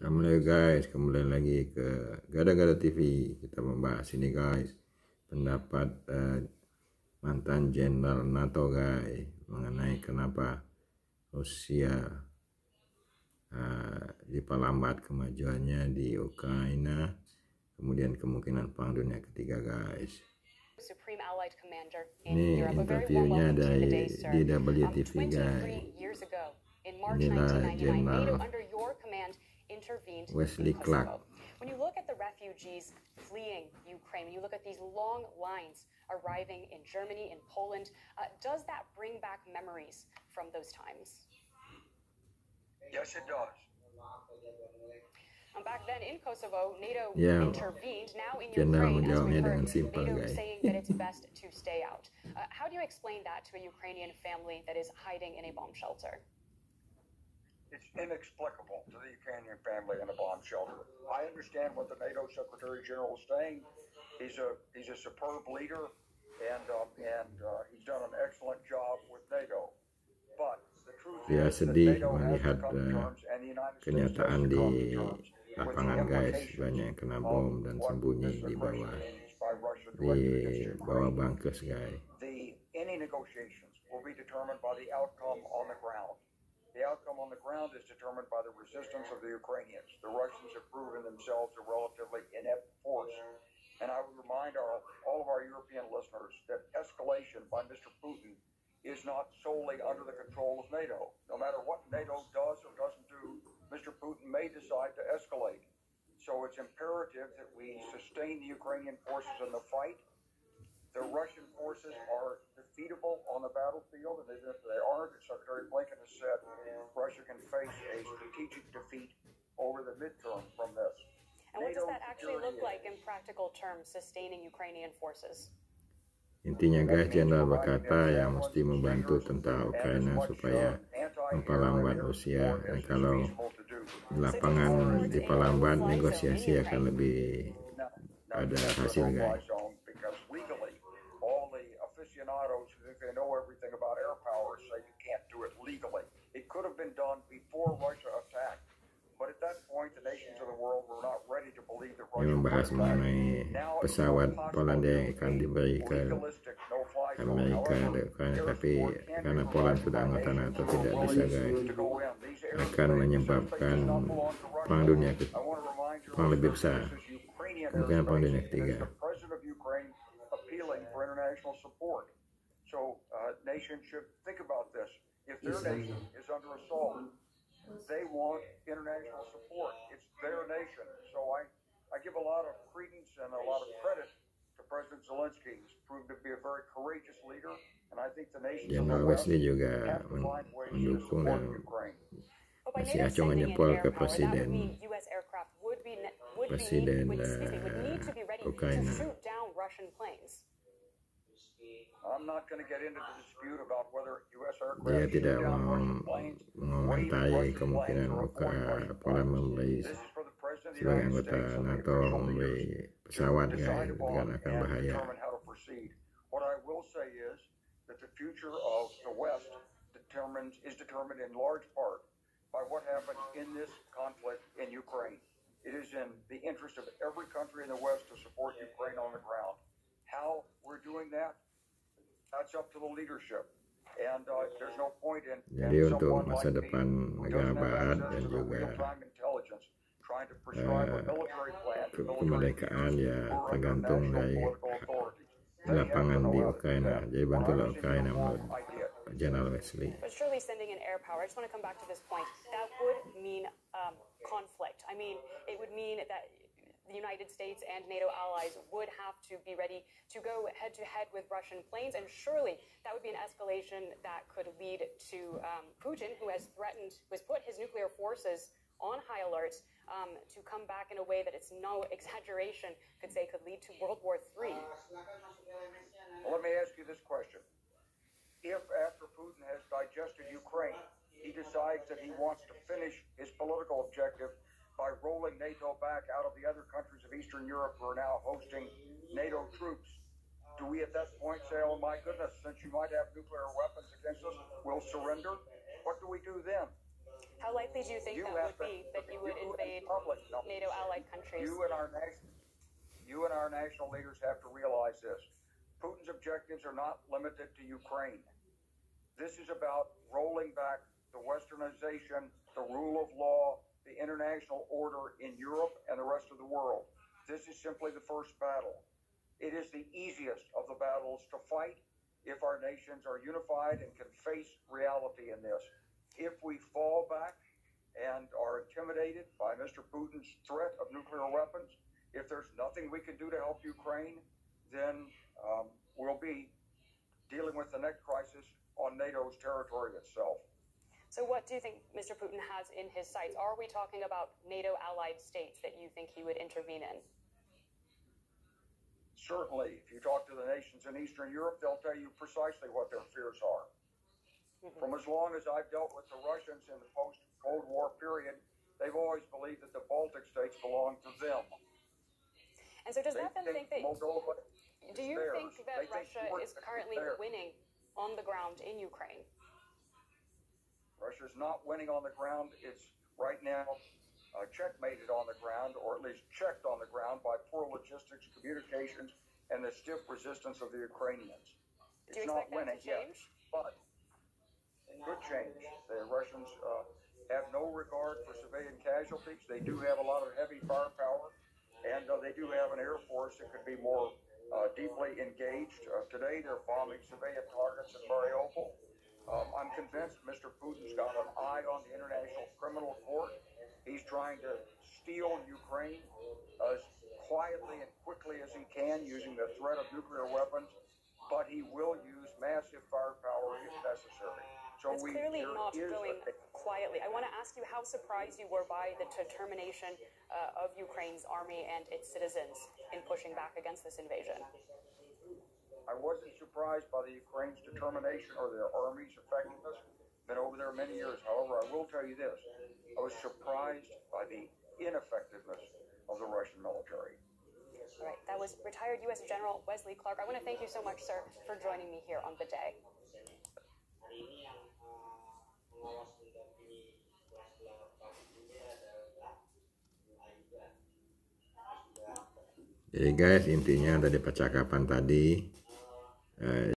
Assalamualaikum guys, kembali lagi ke Gada-Gada TV. Kita membahas ini guys, pendapat mantan Jenderal NATO guys, mengenai kenapa Rusia diperlambat kemajuannya di Ukraina, kemudian kemungkinan perang dunia ketiga guys. Ini interviewnya dari DWTV guys. Inilah Jenderal Wesley Clark. When you look at the refugees fleeing Ukraine, when you look at these long lines arriving in Germany, in Poland, does that bring back memories from those times? Yes, it does. Back then in Kosovo, NATO intervened. Now in Ukraine, as we heard, simple, NATO guys. saying that it's best to stay out. How do you explain that to a Ukrainian family that is hiding in a bomb shelter? It's inexplicable to the Ukrainian family in a bomb shelter. I understand what the NATO Secretary General is saying. He's a superb leader, and he's done an excellent job with NATO. But the truth Dia is that sedih NATO has to melihat come to terms, and the United States has kenyataan to di come to terms with the lapangan guys, implications banyak yang kena of bom dan what sembunyi this di bawah aggression means by Russia directed against Ukraine. bunkers guys. Any negotiations will be determined by the outcome on the ground. The outcome on the ground is determined by the resistance of the Ukrainians. The Russians have proven themselves a relatively inept force. And I would remind all of our European listeners that escalation by Mr. Putin is not solely under the control of NATO. No matter what NATO does or doesn't do, Mr. Putin may decide to escalate. So it's imperative that we sustain the Ukrainian forces in the fight. The Russian forces are defeatable on the battlefield, and even if they aren't, as Secretary Blinken has said, Russia can face a strategic defeat over the midterm from this. And what does that actually look like in practical terms, sustaining Ukrainian forces? Intinya guys, Jenderal berkata yang mesti membantu tentara Ukraina supaya memperlambat Rusia, dan kalau di lapangan diperlambat, negosiasi akan lebih ada hasil guys. Who think they know everything about air power say you can't do it legally. It could have been done before Russia attacked, but at that point the nations of the world were not ready to believe that Russia Yang membahas mengenai pesawat Polandia yang akan diberi ke Amerika dan Ukraina, tapi karena Poland sudah anggota NATO tidak bisa guys, akan menyebabkan perang dunia perang lebih besar, kemungkinan perang dunia ketiga. So nations should think about this. If their nation is under assault, they want international support. It's their nation. So I give a lot of credence and a lot of credit to President Zelensky. He's proved to be a very courageous leader, and I think the nations of the West juga have to find ways to mendukung support dan Ukraine. masih acung menyepol ke presiden Ukraina. I'm not going to get into the dispute about whether US Dia aircraft tidak mengomentari kemungkinan Poland memberi sebagai anggota NATO memberi pesawat guys, dengan akan bahaya. What I will say is that the future of the West is determined in large part by what happens in this conflict in Ukraine. It is in the interest of every country in the West to support Ukraine on the ground. How we're doing that, that's up to the leadership. And there's no point in Jadi untuk masa depan negara Barat dan juga kemerdekaan ya tergantung dari lapangan di Ukraina. Jadi bantulah Ukraina menurut General Wesley. But surely sending in air power, I just want to come back to this point, that would mean conflict. I mean, it would mean that the United States and NATO allies would have to be ready to go head-to-head with Russian planes, and surely that would be an escalation that could lead to Putin, who has put his nuclear forces on high alert, to come back in a way that it's no exaggeration, could lead to World War III. Well, let me ask you this question. If after Putin has digested Ukraine, he decides that he wants to finish his political objective by rolling NATO back out of the other countries of Eastern Europe who are now hosting NATO troops, do we at that point say, oh my goodness, since you might have nuclear weapons against us, we'll surrender? What do we do then? How likely do you think that would be, that you would invade public numbers. NATO allied countries. You and our national leaders have to realize this. Putin's objectives are not limited to Ukraine. This is about rolling back the westernization, the rule of law, the international order in Europe and the rest of the world. This is simply the first battle. It is the easiest of the battles to fight if our nations are unified and can face reality in this. If we fall back and are intimidated by Mr. Putin's threat of nuclear weapons, if there's nothing we can do to help Ukraine, then we'll be dealing with the next crisis on NATO's territory itself. So what do you think Mr. Putin has in his sights? Are we talking about NATO allied states that you think he would intervene in? Certainly, if you talk to the nations in Eastern Europe, they'll tell you precisely what their fears are. From as long as I've dealt with the Russians in the post-Cold War period, they've always believed that the Baltic states belong to them. And so does that then think that... Moldova do you think that Russia is currently winning on the ground in Ukraine? Russia's not winning on the ground. It's right now checkmated on the ground, or at least checked on the ground by poor logistics, communications, and the stiff resistance of the Ukrainians. It's not winning yet, but it could change. The Russians have no regard for civilian casualties. They do have a lot of heavy firepower, and they do have an air force that could be more deeply engaged. Today, they're bombing civilian targets in Mariupol. I'm convinced Mr. Putin's got an eye on the International Criminal Court. He's trying to steal Ukraine as quietly and quickly as he can using the threat of nuclear weapons, but he will use massive firepower if necessary. So it's clearly not going quietly. I want to ask you how surprised you were by the determination of Ukraine's army and its citizens in pushing back against this invasion. I wasn't surprised by the Ukraine's determination or their army's effectiveness. Been over there many years. However, I will tell you this. I was surprised by the ineffectiveness of the Russian military. All right. That was retired U.S. General Wesley Clark. I want to thank you so much, sir, for joining me here on The Day. Jadi guys, intinya dari percakapan tadi